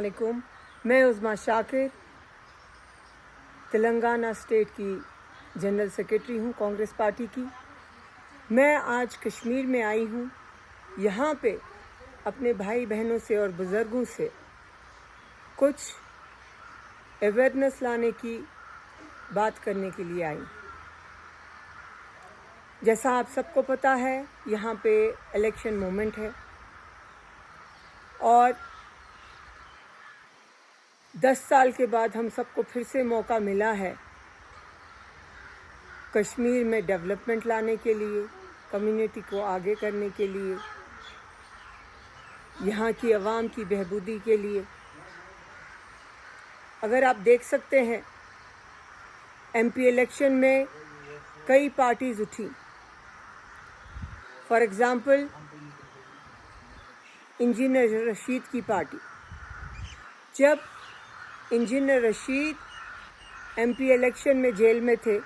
वालेकुम। मैं उज़मा शाकिर तेलंगाना स्टेट की जनरल सेक्रेटरी हूँ कांग्रेस पार्टी की। मैं आज कश्मीर में आई हूँ, यहाँ पे अपने भाई बहनों से और बुज़ुर्गों से कुछ अवेयरनेस लाने की बात करने के लिए आई। जैसा आप सबको पता है, यहाँ पे इलेक्शन मोमेंट है और 10 साल के बाद हम सबको फिर से मौका मिला है कश्मीर में डेवलपमेंट लाने के लिए, कम्युनिटी को आगे करने के लिए, यहाँ की आवाम की बहबूदी के लिए। अगर आप देख सकते हैं, एमपी इलेक्शन में कई पार्टीज़ उठी। फॉर एग्ज़ाम्पल इंजीनियर रशीद की पार्टी। जब इंजीनियर रशीद एमपी इलेक्शन में जेल में थे,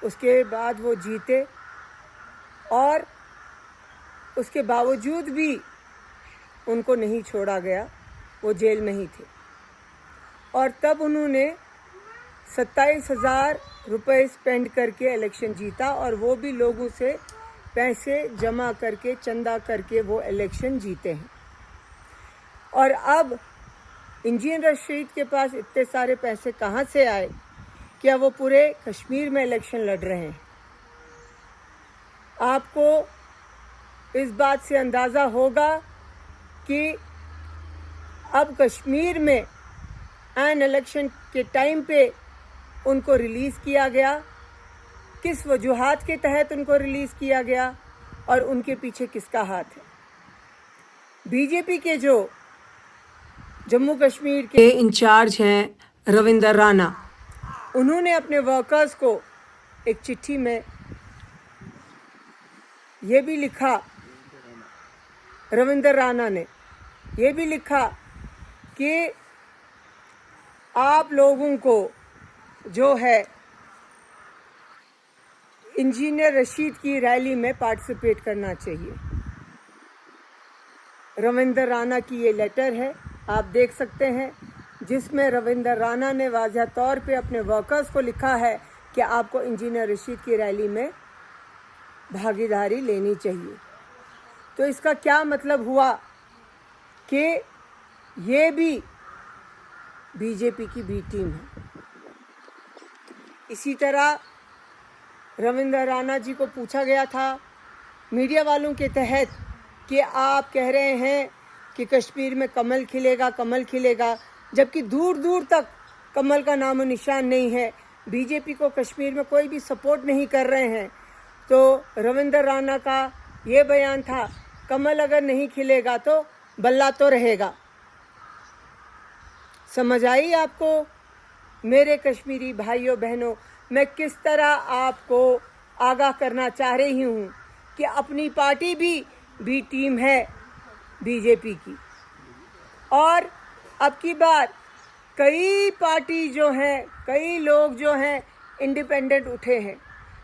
उसके बाद वो जीते और उसके बावजूद भी उनको नहीं छोड़ा गया, वो जेल में ही थे। और तब उन्होंने 27,000 रुपये स्पेंड करके इलेक्शन जीता और वो भी लोगों से पैसे जमा करके, चंदा करके वो इलेक्शन जीते हैं। और अब इंजीनियर रशीद के पास इतने सारे पैसे कहाँ से आए? क्या वो पूरे कश्मीर में इलेक्शन लड़ रहे हैं? आपको इस बात से अंदाज़ा होगा कि अब कश्मीर में एन इलेक्शन के टाइम पे उनको रिलीज़ किया गया, किस वजूहात के तहत उनको रिलीज़ किया गया और उनके पीछे किसका हाथ है। बीजेपी के जो जम्मू कश्मीर के इंचार्ज हैं रविंदर राणा, उन्होंने अपने वर्कर्स को एक चिट्ठी में ये भी लिखा, रविंदर राणा ने ये भी लिखा कि आप लोगों को जो है इंजीनियर रशीद की रैली में पार्टिसिपेट करना चाहिए। रविंदर राणा की ये लेटर है, आप देख सकते हैं, जिसमें रविंदर राणा ने वाज़ह तौर पे अपने वर्कर्स को लिखा है कि आपको इंजीनियर रशीद की रैली में भागीदारी लेनी चाहिए। तो इसका क्या मतलब हुआ कि ये भी बीजेपी की बी टीम है। इसी तरह रविंदर राणा जी को पूछा गया था मीडिया वालों के तहत कि आप कह रहे हैं कि कश्मीर में कमल खिलेगा, कमल खिलेगा, जबकि दूर दूर तक कमल का नामो निशान नहीं है। बीजेपी को कश्मीर में कोई भी सपोर्ट नहीं कर रहे हैं। तो रविंदर राणा का ये बयान था, कमल अगर नहीं खिलेगा तो बल्ला तो रहेगा। समझ आई आपको मेरे कश्मीरी भाइयों बहनों? मैं किस तरह आपको आगाह करना चाह रही हूँ कि अपनी पार्टी भी बी टीम है बीजेपी की। और अब की बार कई पार्टी जो हैं, कई लोग जो हैं इंडिपेंडेंट उठे हैं।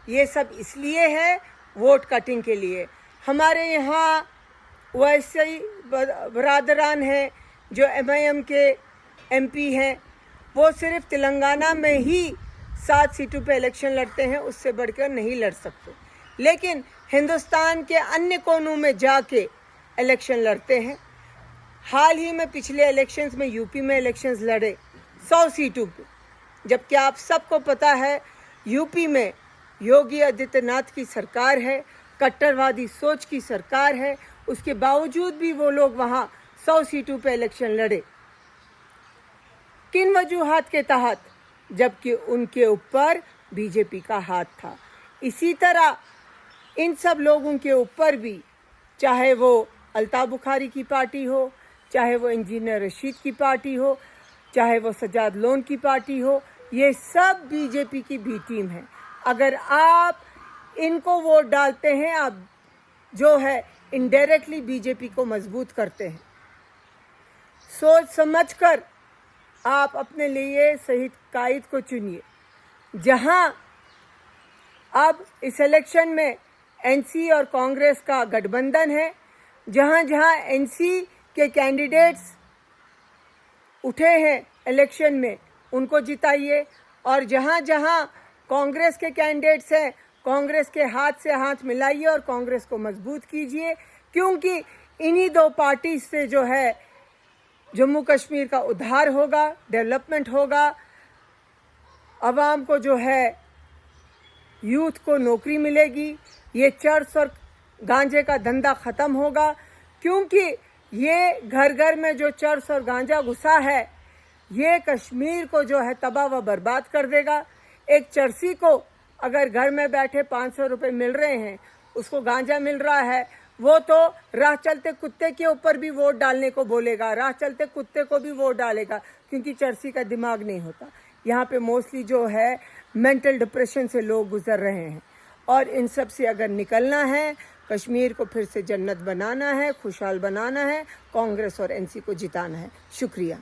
ये सब इसलिए है वोट कटिंग के लिए। हमारे यहाँ वैसे ही बरादरान हैं जो एमआईएम के एमपी हैं, वो सिर्फ तेलंगाना में ही 7 सीटों पे इलेक्शन लड़ते हैं, उससे बढ़कर नहीं लड़ सकते। लेकिन हिंदुस्तान के अन्य कोनों में जाके इलेक्शन लड़ते हैं। हाल ही में पिछले इलेक्शंस में यूपी में इलेक्शंस लड़े 100 सीटों पे, जबकि आप सबको पता है यूपी में योगी आदित्यनाथ की सरकार है, कट्टरवादी सोच की सरकार है। उसके बावजूद भी वो लोग वहाँ 100 सीटों पे इलेक्शन लड़े। किन वजूहात के तहत? जबकि उनके ऊपर बीजेपी का हाथ था। इसी तरह इन सब लोगों के ऊपर भी, चाहे वो अल्ताफ बुखारी की पार्टी हो, चाहे वो इंजीनियर रशीद की पार्टी हो, चाहे वो सजाद लोन की पार्टी हो, ये सब बीजेपी की बी टीम है। अगर आप इनको वोट डालते हैं, आप जो है इनडायरेक्टली बीजेपी को मजबूत करते हैं। सोच समझकर आप अपने लिए सही कायद को चुनिए। जहां अब इस इलेक्शन में एनसी और कांग्रेस का गठबंधन है, जहां जहां एनसी के कैंडिडेट्स उठे हैं इलेक्शन में उनको जिताइए, और जहाँ जहाँ कांग्रेस के कैंडिडेट्स हैं कांग्रेस के हाथ से हाथ मिलाइए और कांग्रेस को मजबूत कीजिए, क्योंकि इन्हीं दो पार्टी से जो है जम्मू कश्मीर का उद्धार होगा, डेवलपमेंट होगा, अवाम को जो है यूथ को नौकरी मिलेगी, ये चर्स और गांजे का धंधा ख़त्म होगा, क्योंकि ये घर घर में जो चर्स और गांजा घुसा है ये कश्मीर को जो है तबाह व बर्बाद कर देगा। एक चर्सी को अगर घर में बैठे 500 रुपये मिल रहे हैं, उसको गांजा मिल रहा है, वो तो राह चलते कुत्ते के ऊपर भी वोट डालने को बोलेगा, राह चलते कुत्ते को भी वोट डालेगा, क्योंकि चर्सी का दिमाग नहीं होता। यहाँ पे मोस्टली जो है मेंटल डिप्रेशन से लोग गुजर रहे हैं, और इन सब से अगर निकलना है, कश्मीर को फिर से जन्नत बनाना है, खुशहाल बनाना है, कांग्रेस और एनसी को जिताना है। शुक्रिया।